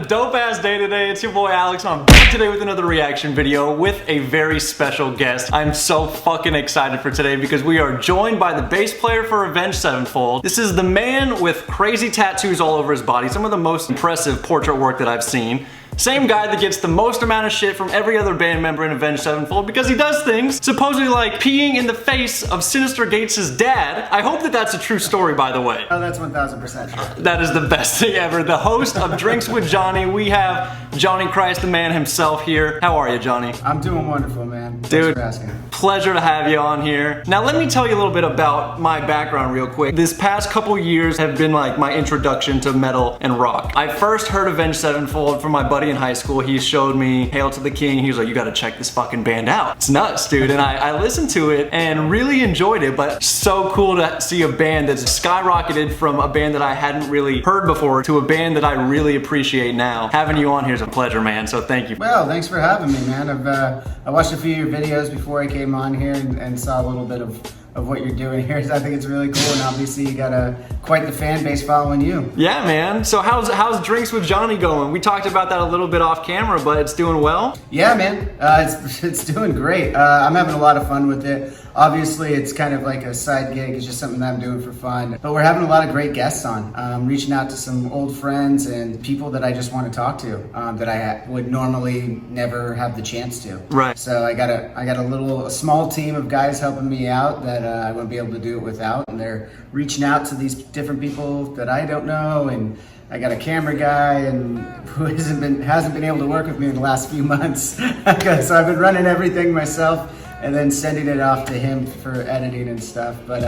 dope ass day today. It's your boy Alex, and I'm back today with another reaction video with a very special guest. I'm so fucking excited for today because we are joined by the bass player for Avenged Sevenfold. This is the man with crazy tattoos all over his body, some of the most impressive portrait work that I've seen. Same guy that gets the most amount of shit from every other band member in Avenged Sevenfold because he does things supposedly like peeing in the face of Sinister Gates' dad. I hope that that's a true story, by the way. Oh, that's 1000% true. That is the best thing ever. The host of Drinks with Johnny, we have Johnny Christ, the man himself here. How are you, Johnny? I'm doing wonderful, man. Dude, thanks for asking. Pleasure to have you on here. Now let me tell you a little bit about my background real quick. This past couple years have been like my introduction to metal and rock. I first heard Avenged Sevenfold from my buddy in high school. He showed me Hail to the King. He was like, you gotta check this fucking band out. It's nuts, dude. And I listened to it and really enjoyed it, but so cool to see a band that's skyrocketed from a band that I hadn't really heard before to a band that I really appreciate now. Having you on here is a pleasure, man, so thank you. Well, thanks for having me, man. I watched a few of your videos before I came on here and saw a little bit of what you're doing here. I think it's really cool, and obviously you got quite the fan base following you. Yeah, man. So how's Drinks with Johnny going? We talked about that a little bit off camera, but it's doing well? Yeah, man. It's doing great. I'm having a lot of fun with it. Obviously, it's kind of like a side gig. It's just something that I'm doing for fun. But we're having a lot of great guests on. Reaching out to some old friends and people that I just want to talk to that I would normally never have the chance to. Right. So I got a small team of guys helping me out that I wouldn't be able to do it without. And they're reaching out to these different people that I don't know. And I got a camera guy and who hasn't been able to work with me in the last few months. So I've been running everything myself and then sending it off to him for editing and stuff. But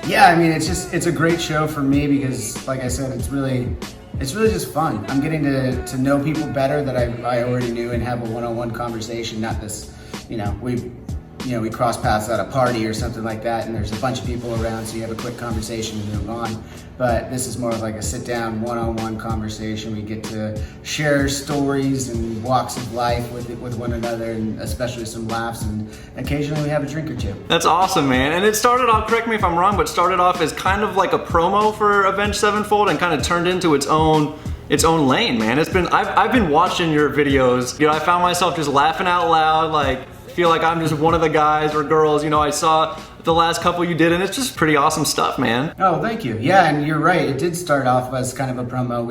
yeah, I mean, it's a great show for me because, like I said, it's really just fun. I'm getting to know people better that I already knew and have a one-on-one conversation, not this, we cross paths at a party or something like that and there's a bunch of people around, so you have a quick conversation and move on. But this is more of like a sit-down, one-on-one conversation. We get to share stories and walks of life with one another, and especially some laughs, and occasionally we have a drink or two. That's awesome, man. And it started off, correct me if I'm wrong, but started off as kind of like a promo for Avenged Sevenfold and kind of turned into its own lane, man. I've been watching your videos. I found myself just laughing out loud, like feel like I'm just one of the guys or girls. I saw the last couple you did, and it's just pretty awesome stuff, man. Oh, thank you. Yeah, and you're right. It did start off as kind of a promo.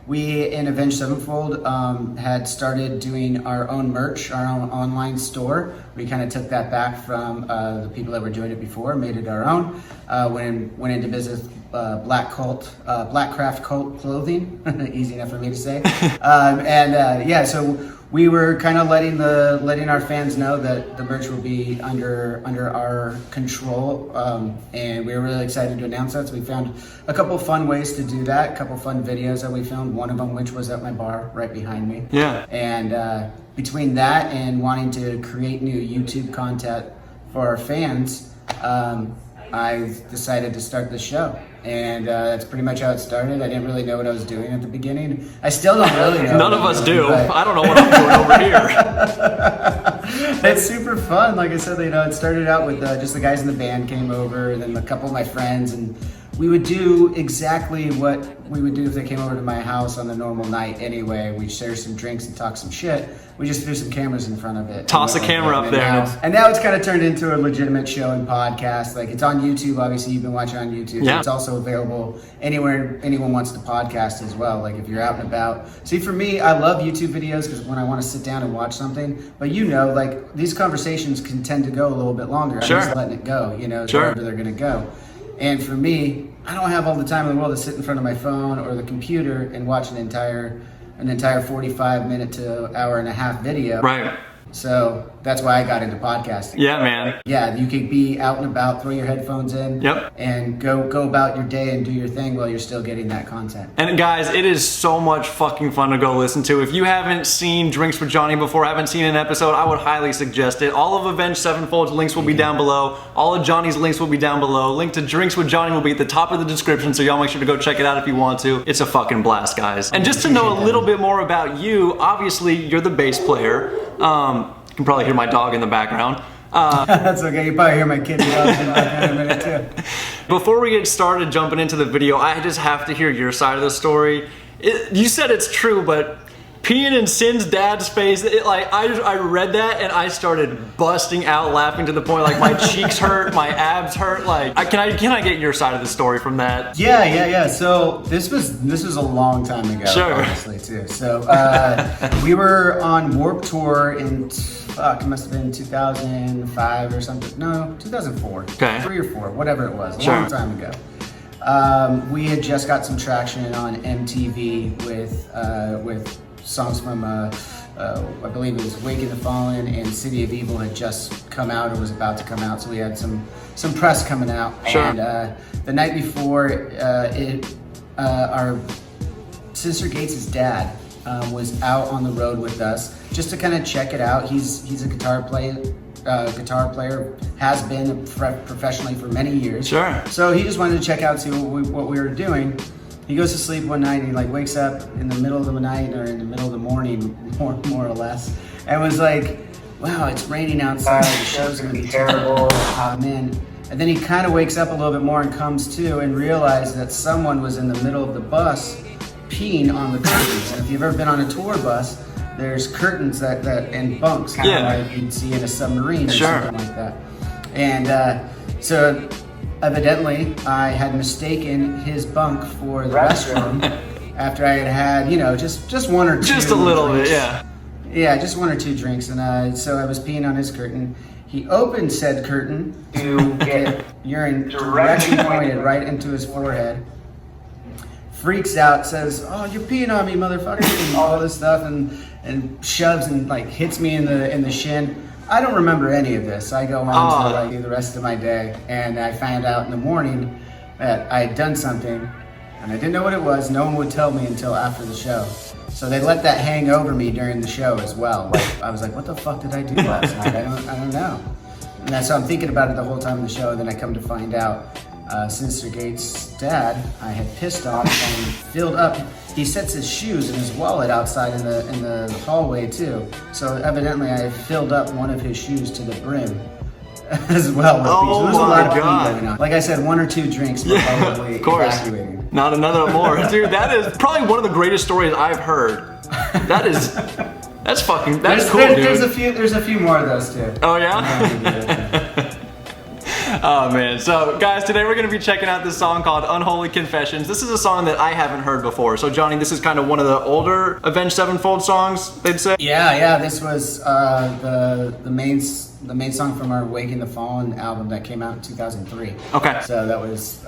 We in Avenged Sevenfold had started doing our own merch, our own online store. We kind of took that back from the people that were doing it before, made it our own. Went into business, Black Craft Cult Clothing, easy enough for me to say. Yeah, so we were kind of letting our fans know that the merch will be under our control, and we were really excited to announce that. So we found a couple fun ways to do that, a couple fun videos that we filmed, one of them which was at my bar right behind me. Yeah. And between that and wanting to create new YouTube content for our fans, I decided to start the show. And that's pretty much how it started. I didn't really know what I was doing at the beginning. I still don't really know. None of us do. I don't know what I'm doing over here. It's super fun. Like I said, it started out with just the guys in the band came over, and then a couple of my friends, and we would do exactly what we would do if they came over to my house on a normal night anyway. We'd share some drinks and talk some shit. We just threw some cameras in front of it. Toss a camera up there. And now it's kind of turned into a legitimate show and podcast. Like, it's on YouTube. Obviously, you've been watching on YouTube. Yeah. It's also available anywhere anyone wants to podcast as well. Like, if you're out and about. See, for me, I love YouTube videos because when I want to sit down and watch something. But like, these conversations can tend to go a little bit longer. Sure. I'm just letting it go, Sure. Wherever they're going to go. And for me, I don't have all the time in the world to sit in front of my phone or the computer and watch an entire 45-minute to hour and a half video. Right. So that's why I got into podcasting. Yeah, man. Yeah, you could be out and about, throw your headphones in, yep, and go about your day and do your thing while you're still getting that content. And guys, it is so much fucking fun to go listen to. If you haven't seen Drinks with Johnny before, haven't seen an episode, I would highly suggest it. All of Avenged Sevenfold's links will be down below. All of Johnny's links will be down below. Link to Drinks with Johnny will be at the top of the description, so y'all make sure to go check it out if you want to. It's a fucking blast, guys. And just to know a little bit more about you, obviously you're the bass player. You can probably hear my dog in the background. That's okay, you probably hear my kitty dogs in the background in a minute too. Before we get started jumping into the video, I just have to hear your side of the story. You said it's true, but peeing in Sin's dad's face. I read that and I started busting out laughing to the point like my cheeks hurt, my abs hurt. Like, can I get your side of the story from that? Yeah. So this was a long time ago, sure. Honestly, too. So we were on Warped Tour in it must have been 2005 or something. No, 2004. Okay. 3 or 4, whatever it was. A Sure. long time ago. We had just got some traction on MTV with songs from I believe it was Wake of the Fallen and City of Evil had just come out or was about to come out, so we had some press coming out. Sure. And the night before, our Sister Gates' dad was out on the road with us just to kind of check it out. He's a guitar player, has been professionally for many years. Sure. So he just wanted to check out, see what we were doing. He goes to sleep one night and he like wakes up in the middle of the night or in the middle of the morning, more or less, and was like, wow, it's raining outside, the show's gonna be terrible, oh man. And then he kind of wakes up a little bit more and comes to and realizes that someone was in the middle of the bus peeing on the curtains. And if you've ever been on a tour bus, there's curtains that and bunks, kind of like you'd see in a submarine or something like that. And so evidently I had mistaken his bunk for the restroom after I had just one or two. Just a little drinks. bit, yeah. Yeah, just 1 or 2 drinks, and so I was peeing on his curtain. He opened said curtain to get urine directly pointed right into his forehead. Freaks out, says, "Oh, you're peeing on me, motherfucker!" and all this stuff, and shoves and like hits me in the shin. I don't remember any of this. I go on to like the rest of my day, and I found out in the morning that I had done something, and I didn't know what it was. No one would tell me until after the show. So they let that hang over me during the show as well. Like, I was like, what the fuck did I do last night? I don't know. And that's so I'm thinking about it the whole time in the show, and then I come to find out Sister Gates' dad I had pissed off and filled up. He sets his shoes and his wallet outside in the hallway too. So evidently I filled up one of his shoes to the brim as well. With Oh There's a lot of pee God. going on. Like I said, 1 or 2 drinks were probably of course. evacuating. Not another more. Dude, that is probably one of the greatest stories I've heard. That's cool, dude. There's a few more of those too. Oh yeah? Oh man, so guys, today we're going to be checking out this song called Unholy Confessions. This is a song that I haven't heard before. So Johnny, this is kind of one of the older Avenged Sevenfold songs, they'd say? Yeah, this was the main song from our Wake in the Fallen album that came out in 2003. Okay. So that was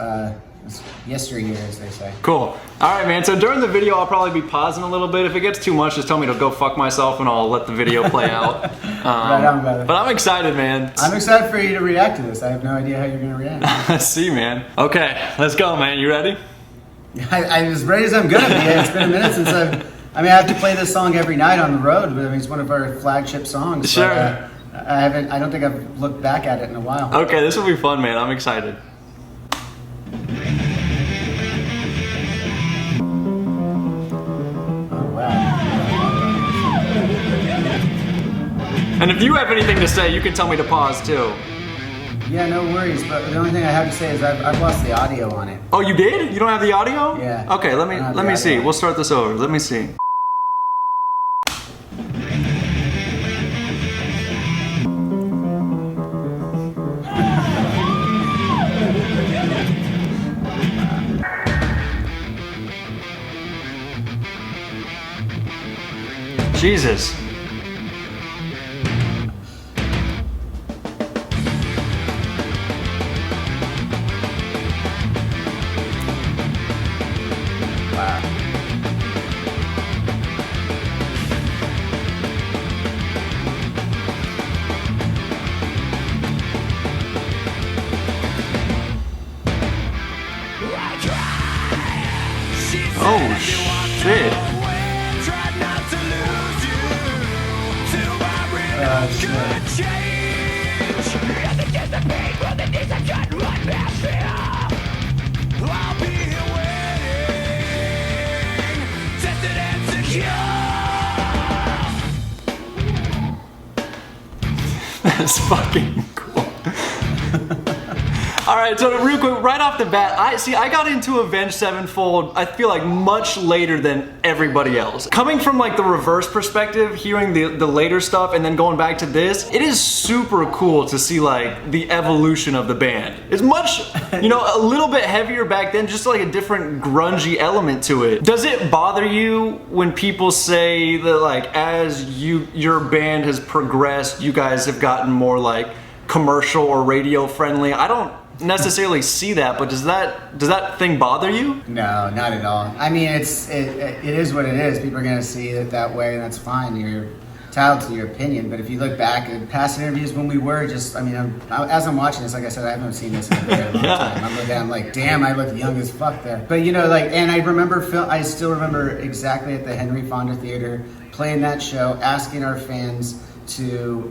yesteryear, as they say. Cool. All right, man. So during the video, I'll probably be pausing a little bit. If it gets too much, just tell me to go fuck myself, and I'll let the video play out. Right on, brother. But I'm excited, man. I'm excited for you to react to this. I have no idea how you're going to react. Let's see, man. Okay, let's go, man. You ready? I'm as ready as I'm going to be. It's been a minute since I have to play this song every night on the road. But I mean, it's one of our flagship songs. Sure. But, I don't think I've looked back at it in a while. Okay, this will be fun, man. I'm excited. And if you have anything to say, you can tell me to pause too. Yeah, no worries. But the only thing I have to say is I've lost the audio on it. Oh, you did? You don't have the audio? Yeah. Okay, let me see. We'll start this over. Let me see. Jesus. Oh shit. That's fucking cool. All All right, so real quick, right off the bat, I got into Avenged Sevenfold, I feel like much later than everybody else. Coming from like the reverse perspective, hearing the later stuff and then going back to this, it is super cool to see like the evolution of the band. It's much, you know, a little bit heavier back then, just like a different grungy element to it. Does it bother you when people say that like as your band has progressed, you guys have gotten more like commercial or radio friendly? I don't necessarily see that, but does that thing bother you? No, not at all. I mean, it is what it is. People are gonna see it that way, and that's fine. You're entitled to your opinion. But if you look back at past interviews when we were just, I mean, as I'm watching this, like I said, I haven't seen this in a very long time. I'm like, damn, I look young as fuck there. But you know, like, and I still remember exactly at the Henry Fonda Theater playing that show, asking our fans to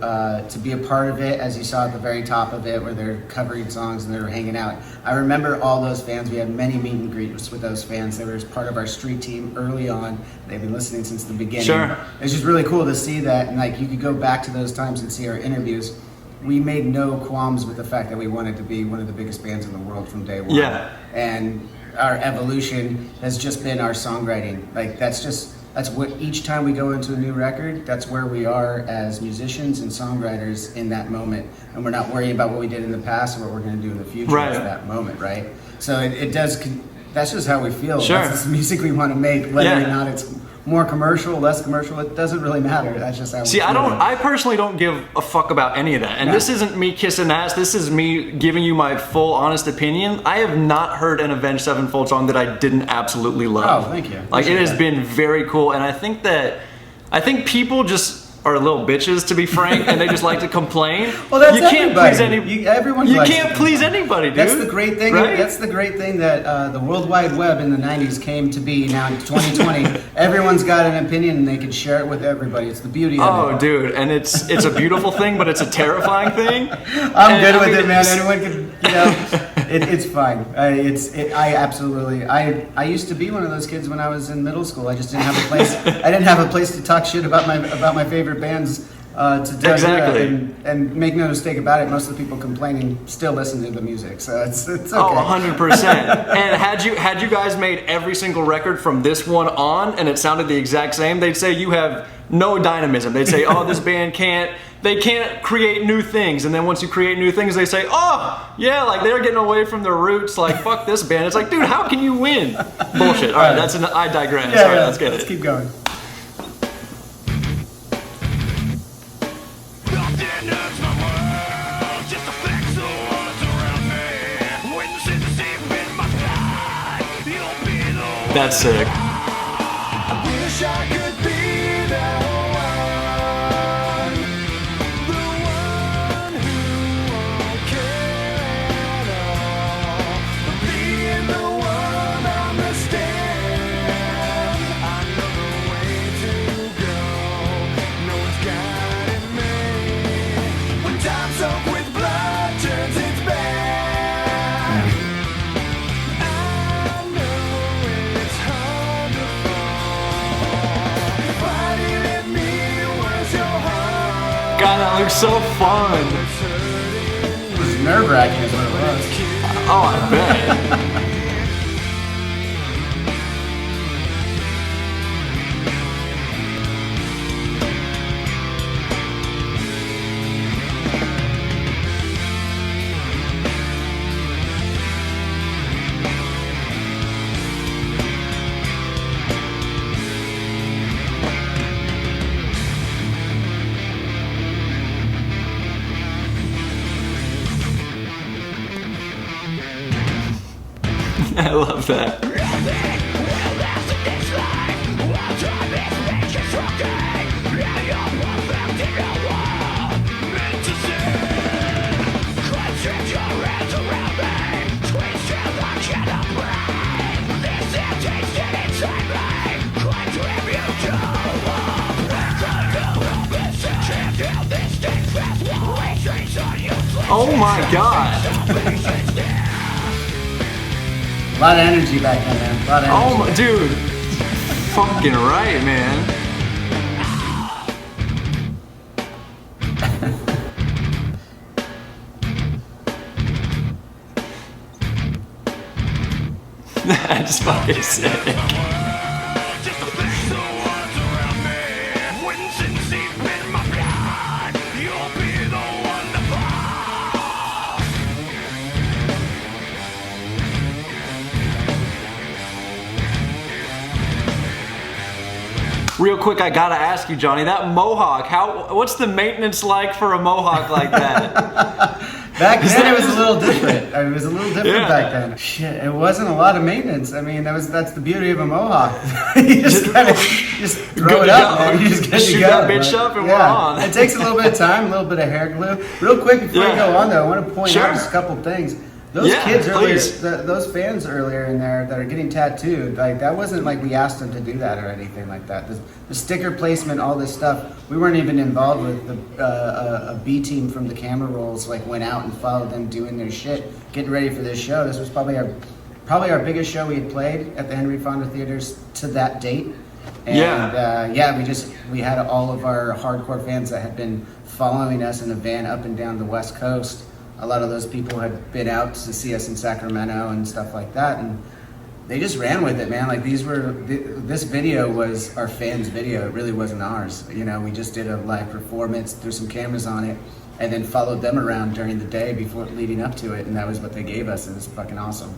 be a part of it, as you saw at the very top of it, where they're covering songs and they're hanging out. I remember all those fans. We had many meet and greets with those fans. They were part of our street team early on. They've been listening since the beginning. Sure. It's just really cool to see that, and like you could go back to those times and see our interviews. We made no qualms with the fact that we wanted to be one of the biggest bands in the world from day one. Yeah. And our evolution has just been our songwriting. Like that's what each time we go into a new record, that's where we are as musicians and songwriters in that moment. And we're not worrying about what we did in the past or what we're going to do in the future at that moment, right? So it does, that's just how we feel. Sure. That's the music we want to make, whether or not it's more commercial, less commercial, it doesn't really matter. That's just how we feel. I personally don't give a fuck about any of that. And this isn't me kissing ass, this is me giving you my full honest opinion. I have not heard an Avenged Sevenfold song that I didn't absolutely love. Oh, thank you. Like, it has been very cool, and I think people just are little bitches, to be frank, and they just like to complain. Well, that's you can't please everyone. You can't please anybody, dude. That's the great thing. Right? That's the great thing that the World Wide Web in the '90s came to be. Now in 2020, everyone's got an opinion and they can share it with everybody. It's the beauty of it. Oh, dude, and it's a beautiful thing, but it's a terrifying thing. I'm good with it, man. Anyone can, you know. It's fine. I used to be one of those kids when I was in middle school. I just didn't have a place. I didn't have a place to talk shit about my favorite bands to do. Exactly. And make no mistake about it, most of the people complaining still listen to the music. So it's okay. Oh, 100%. And had you guys made every single record from this one on, and it sounded the exact same, they'd say you have no dynamism. They'd say, oh, this band can't create new things. And then once you create new things, they say, oh, yeah, like they're getting away from their roots. Like, fuck this band. It's like, dude, how can you win? Bullshit. All right, I digress. Yeah, All right, let's get it. Let's keep going. That's sick. God, that looks so fun. It was nerve-wracking is what it was. Oh, I bet. I love that. Oh my god. A lot of energy back then, man. A lot of energy. Oh my, dude. Fucking right, man. That's fucking sick. Real quick, I gotta ask you, Johnny, that mohawk, what's the maintenance like for a mohawk like that? Back then it was a little different. It was a little different back then. Shit, it wasn't a lot of maintenance. I mean, that's the beauty of a mohawk. You just kind of throw it up, man. You just get to go. Shoot that bitch up and we're on. It takes a little bit of time, a little bit of hair glue. Real quick before you go on though, I want to point out just a couple things. Those kids earlier, those fans earlier in there that are getting tattooed, like that wasn't like we asked them to do that or anything like that. The sticker placement, all this stuff, we weren't even involved with. A B team from the camera rolls like went out and followed them doing their shit, getting ready for this show. This was probably our biggest show we had played at the Henry Fonda Theaters to that date. And we had all of our hardcore fans that had been following us in a van up and down the West Coast. A lot of those people had been out to see us in Sacramento and stuff like that, and they just ran with it, man. Like this video was our fans' video. It really wasn't ours. You know, we just did a live performance, threw some cameras on it, and then followed them around during the day before leading up to it, and that was what they gave us. It was fucking awesome.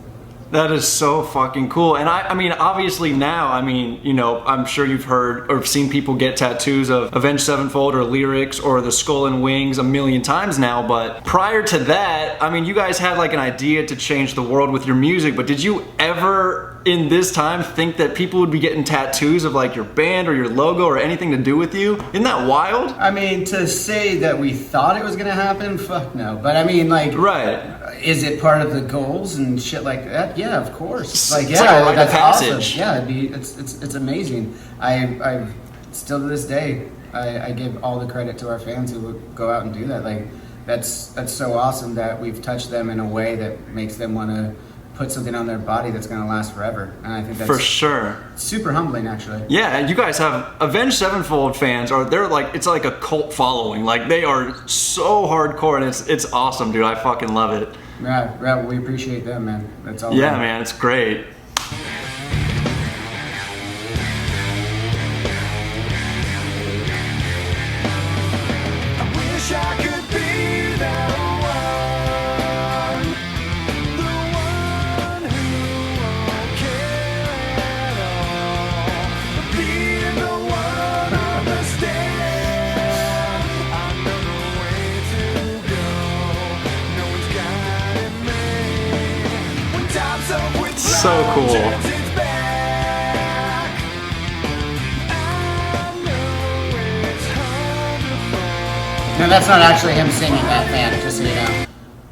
That is so fucking cool. And I mean, obviously now, I mean, you know, I'm sure you've heard or seen people get tattoos of Avenged Sevenfold or Lyrics or the Skull and Wings a million times now. But prior to that, I mean, you guys had like an idea to change the world with your music, but did you ever in this time think that people would be getting tattoos of like your band or your logo or anything to do with you? Isn't that wild? I mean, to say that we thought it was gonna happen, fuck no. But I mean, like, is it part of the goals and shit like that? Yeah, of course. Like, yeah, like that's awesome. Yeah, it's amazing. I still to this day, I give all the credit to our fans who would go out and do that. Like, that's so awesome that we've touched them in a way that makes them want to put something on their body that's going to last forever. And I think that's for sure super humbling, actually. Yeah, and you guys have Avenged Sevenfold fans they're like, it's like a cult following. Like, they are so hardcore, and it's awesome, dude. I fucking love it. Yeah, we appreciate them, man. That's all. Yeah, man, it's great. So cool. No, that's not actually him singing, that fan, just so you know.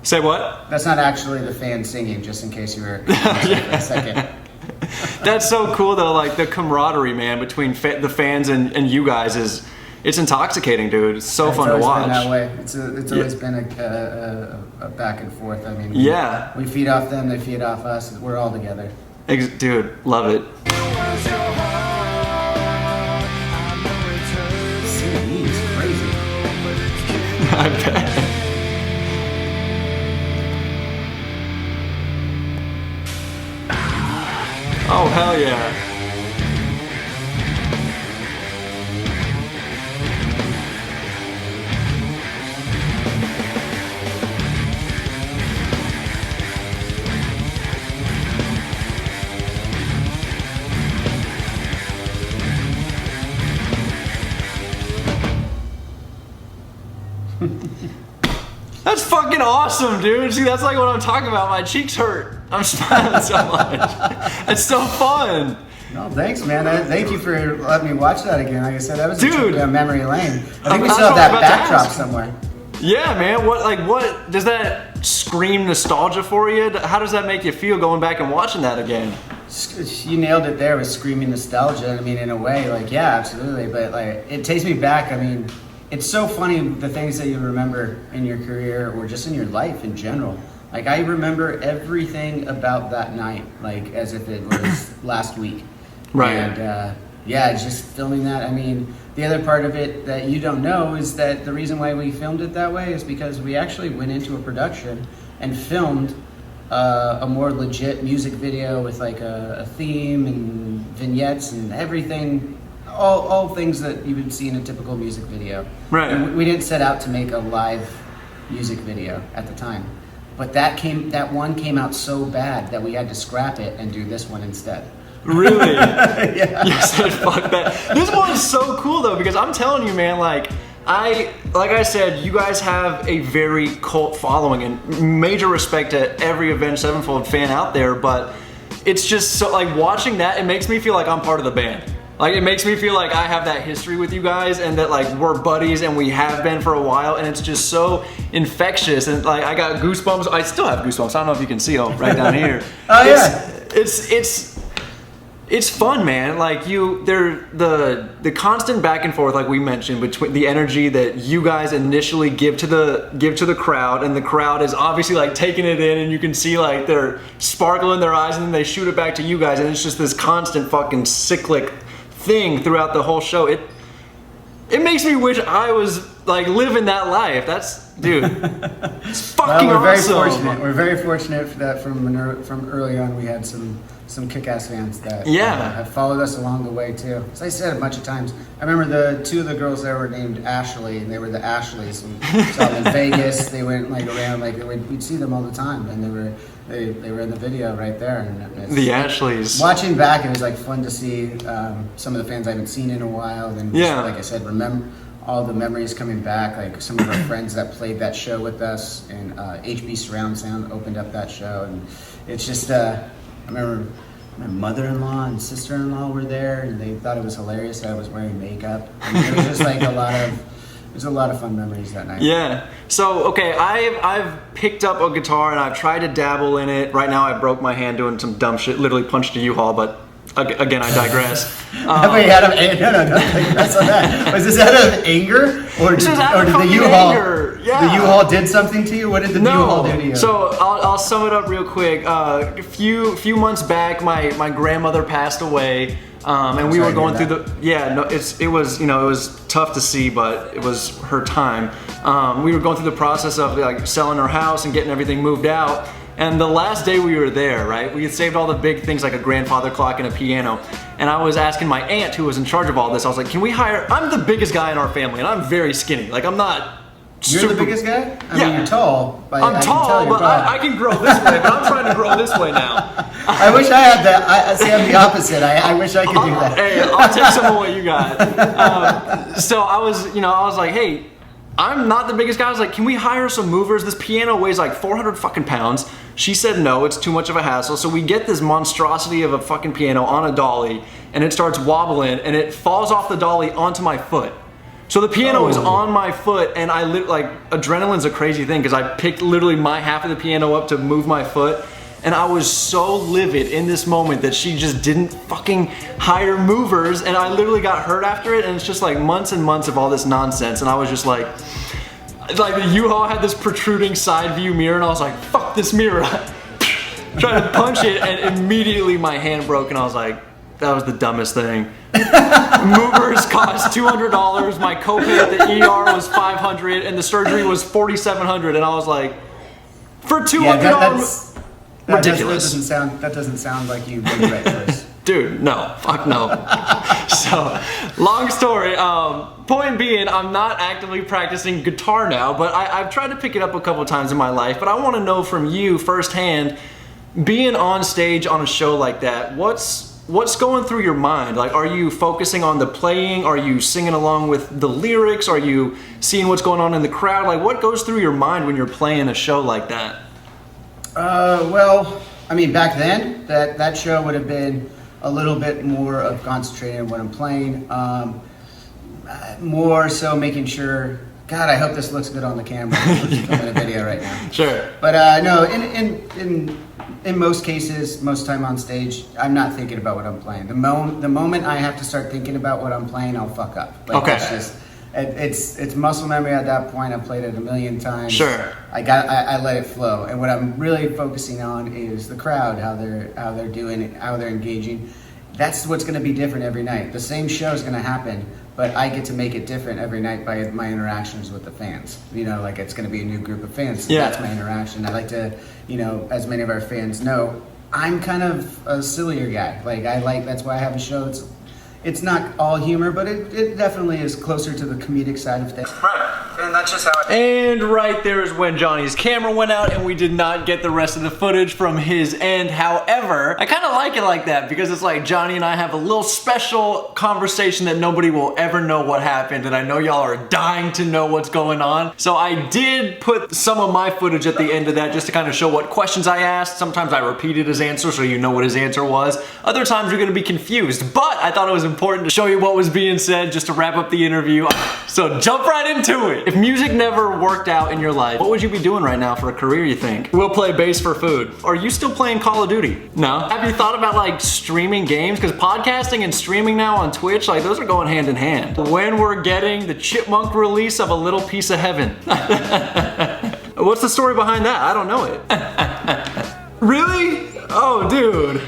Say what? That's not actually the fan singing, just in case you were for a second. That's so cool though, like the camaraderie, man, between the fans and you guys it's intoxicating, dude. It's so fun to watch. It's always been that way. It's always been a back and forth. I mean, we feed off them, they feed off us. We're all together. Dude, love it. CD is crazy. I bet. Oh, hell yeah. That's fucking awesome, dude. See, that's like what I'm talking about. My cheeks hurt. I'm smiling so much. It's so fun. No, thanks, man. Thank you for letting me watch that again. Like I said, that was a trip down memory lane. I think we still have that backdrop somewhere. Yeah, man. What does that scream nostalgia for you? How does that make you feel going back and watching that again? You nailed it there with screaming nostalgia. I mean, in a way, like, yeah, absolutely. But like, it takes me back. I mean, it's so funny the things that you remember in your career or just in your life in general. Like, I remember everything about that night, like as if it was last week. Right. And yeah, just filming that. I mean, the other part of it that you don't know is that the reason why we filmed it that way is because we actually went into a production and filmed a more legit music video with like a theme and vignettes and everything, all things that you would see in a typical music video. Right. And we didn't set out to make a live music video at the time, but that one came out so bad that we had to scrap it and do this one instead. Really? Yeah. You said fuck that. This one is so cool though, because I'm telling you, man, like I said, you guys have a very cult following, and major respect to every Avenged Sevenfold fan out there, but it's just so, like, watching that, it makes me feel like I'm part of the band. Like, it makes me feel like I have that history with you guys, and that, like, we're buddies, and we have been for a while, and it's just so infectious, and, like, I got goosebumps. I still have goosebumps. I don't know if you can see them right down here. It's fun, man. Like, the constant back and forth, like we mentioned, between the energy that you guys initially give to the crowd, and the crowd is obviously like taking it in, and you can see like their sparkle in their eyes, and then they shoot it back to you guys, and it's just this constant fucking cyclic thing throughout the whole show. It makes me wish I was like living that life. Dude, it's fucking awesome. We're very fortunate for that. From early on, we had some kick-ass fans that have followed us along the way too. As I said a bunch of times, I remember two of the girls there were named Ashley, and they were the Ashleys. We saw them in Vegas. They went like around, like we'd see them all the time, and they were in the video right there. And the Ashleys. Watching back, it was like fun to see some of the fans I haven't seen in a while. And like I said, remember all the memories coming back. Like some of our friends that played that show with us, and HB Surround Sound opened up that show, and it's just I remember my mother-in-law and sister-in-law were there, and they thought it was hilarious that I was wearing makeup. And it was just like a lot of fun memories that night. Yeah. So, okay, I've picked up a guitar and I've tried to dabble in it. Right now I broke my hand doing some dumb shit, literally punched a U-Haul, but again, I digress. Wait, don't digress on that. Was this out of anger? Or did the U-Haul... Anger. Yeah. The U-Haul did something to you? What did the U-Haul do to you? So I'll sum it up real quick. A few months back, my grandmother passed away, and we were going through it was tough to see, but it was her time. We were going through the process of like selling our house and getting everything moved out. And the last day we were there, right, we had saved all the big things like a grandfather clock and a piano. And I was asking my aunt, who was in charge of all this, I was like, can we hire, I'm the biggest guy in our family, and I'm very skinny. Like, I'm not You're the biggest guy? I mean, you're tall. I'm tall, but I can grow this way, but I'm trying to grow this way now. I wish I had that. See, I'm the opposite. I wish I could do that. Hey, I'll take some of what you got. So I was like, hey, I'm not the biggest guy. I was like, can we hire some movers? This piano weighs like 400 fucking pounds. She said no, it's too much of a hassle. So we get this monstrosity of a fucking piano on a dolly, and it starts wobbling, and it falls off the dolly onto my foot. So the piano is on my foot, and adrenaline's a crazy thing, because I picked literally my half of the piano up to move my foot, and I was so livid in this moment that she just didn't fucking hire movers, and I literally got hurt after it, and it's just like months and months of all this nonsense, and I was just like the U-Haul had this protruding side view mirror, and I was like, fuck this mirror. Trying to punch it, and immediately my hand broke, and I was like, that was the dumbest thing. Movers cost $200, my copay at the ER was $500, and the surgery was $4,700, and I was like, for $200, ridiculous. That doesn't sound like you did right first. Dude, no, fuck no. So, long story, point being, I'm not actively practicing guitar now, but I've tried to pick it up a couple times in my life, but I want to know from you firsthand, being on stage on a show like that, what's going through your mind? Like, are you focusing on the playing? Are you singing along with the lyrics? Are you seeing what's going on in the crowd? Like, what goes through your mind when you're playing a show like that? Well, I mean, back then, that show would have been a little bit more of concentrating on what I'm playing. More so making sure, God, I hope this looks good on the camera. I'm in a video right now. Sure. But no, in most cases, most time on stage, I'm not thinking about what I'm playing. The moment I have to start thinking about what I'm playing, I'll fuck up. Like, okay. It's muscle memory at that point. I've played it a million times. Sure. I let it flow. And what I'm really focusing on is the crowd, how they're doing it, how they're engaging. That's what's going to be different every night. The same show is going to happen, but I get to make it different every night by my interactions with the fans. You know, like it's going to be a new group of fans. So that's my interaction. I like to, you know, as many of our fans know, I'm kind of a sillier guy. Like that's why I have a show. It's not all humor, but it definitely is closer to the comedic side of things. Right. And that's just how And right there is when Johnny's camera went out and we did not get the rest of the footage from his end. However, I kind of like it like that because it's like Johnny and I have a little special conversation that nobody will ever know what happened, and I know y'all are dying to know what's going on. So I did put some of my footage at the end of that just to kind of show what questions I asked. Sometimes I repeated his answer so you know what his answer was. Other times you're gonna be confused, but I thought it was important to show you what was being said just to wrap up the interview. So jump right into it. If music never worked out in your life, what would you be doing right now for a career, you think? We'll play bass for food. Are you still playing Call of Duty? No? Have you thought about like streaming games? Because podcasting and streaming now on Twitch, like those are going hand in hand. When we're getting the Chipmunk release of A Little Piece of Heaven. What's the story behind that? I don't know it. Really? Oh, dude.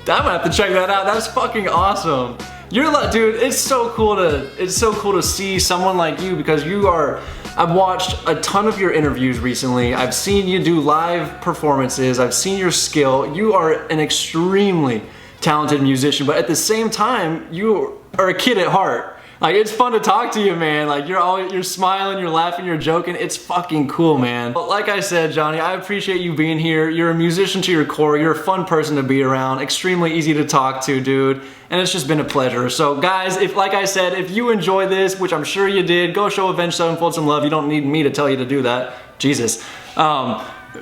I'm gonna have to check that out. That's fucking awesome. You're like, dude, it's so cool to see someone like you because I've watched a ton of your interviews recently. I've seen you do live performances. I've seen your skill. You are an extremely talented musician, but at the same time, you are a kid at heart. Like, it's fun to talk to you, man. Like, you're smiling, you're laughing, you're joking. It's fucking cool, man. But like I said, Johnny, I appreciate you being here. You're a musician to your core. You're a fun person to be around. Extremely easy to talk to, dude. And it's just been a pleasure. So guys, like I said, if you enjoyed this, which I'm sure you did, go show Avenged Sevenfold some love. You don't need me to tell you to do that. Jesus.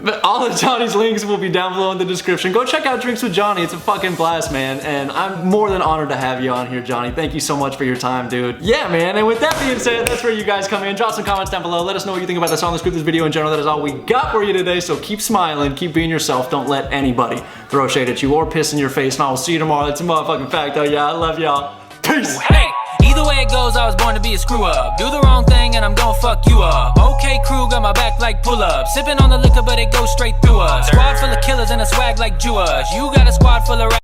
But all of Johnny's links will be down below in the description. Go check out Drinks with Johnny. It's a fucking blast, man. And I'm more than honored to have you on here, Johnny. Thank you so much for your time, dude. Yeah, man. And with that being said, that's where you guys come in. Drop some comments down below. Let us know what you think about the song, the script, this video in general. That is all we got for you today. So keep smiling, keep being yourself. Don't let anybody throw shade at you or piss in your face. And I will see you tomorrow. That's a motherfucking fact, though. Yeah, I love y'all. Peace. Hey. Either way it goes, I was born to be a screw up. Do the wrong thing and I'm gon' fuck you up. Okay, crew, got my back like pull up. Sipping on the liquor, but it goes straight through us. Squad full of killers and a swag like Jewers. You got a squad full of